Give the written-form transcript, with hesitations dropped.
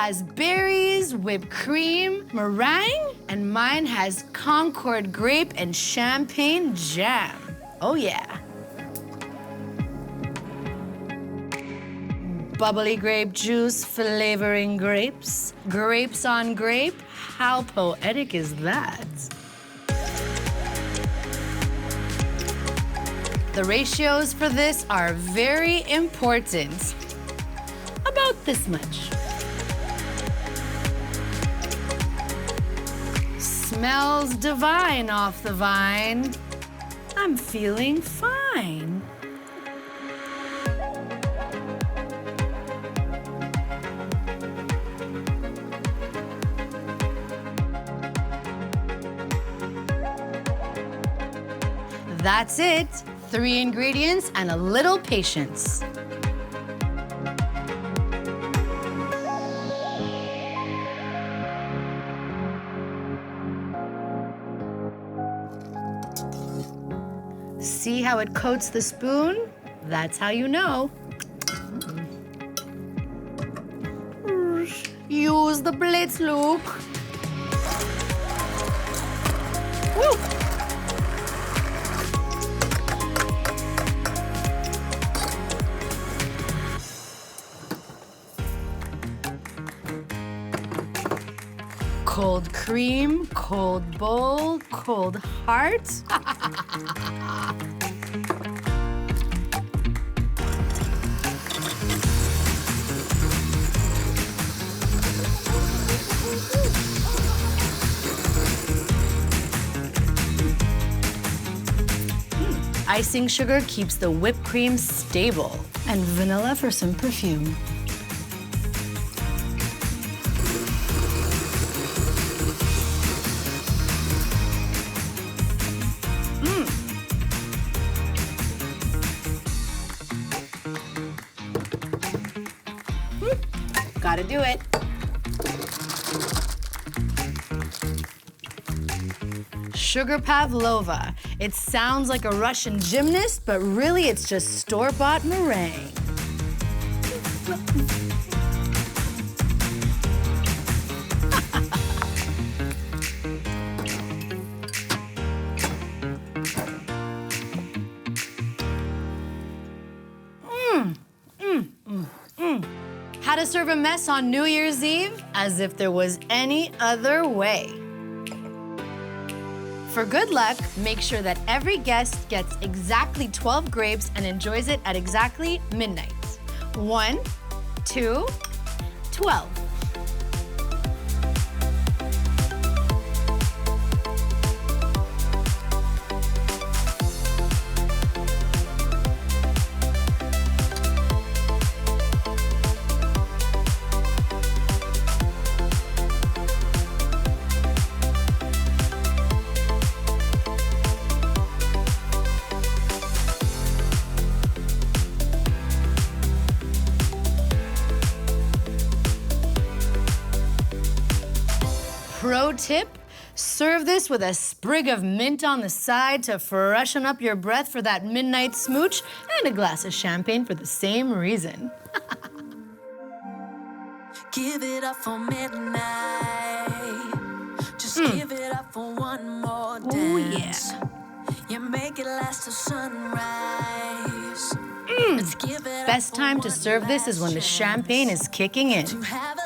has berries, whipped cream, meringue, and mine has Concord grape and champagne jam. Oh yeah. Bubbly grape juice flavoring grapes. Grapes on grape. How poetic is that? The ratios for this are very important. About this much. Smells divine off the vine. I'm feeling fine. That's it. 3 ingredients and a little patience. See how it coats the spoon? That's how you know. Use the blitz, Luke. Woo! Cold cream, cold bowl, cold heart. Icing sugar keeps the whipped cream stable. And vanilla for some perfume. Gotta do it. Sugar pavlova. It sounds like a Russian gymnast, but really it's just store-bought meringue. How to serve a mess on New Year's Eve? As if there was any other way. For good luck, make sure that every guest gets exactly 12 grapes and enjoys it at exactly midnight. 1, 2, 12. Pro tip, serve this with a sprig of mint on the side to freshen up your breath for that midnight smooch, and a glass of champagne for the same reason. Give it up for midnight. Just give it up for one more dance. Oh yeah. You make it last till sunrise. Let's give it Best up time for to one serve this is when the last champagne chance is kicking in. to have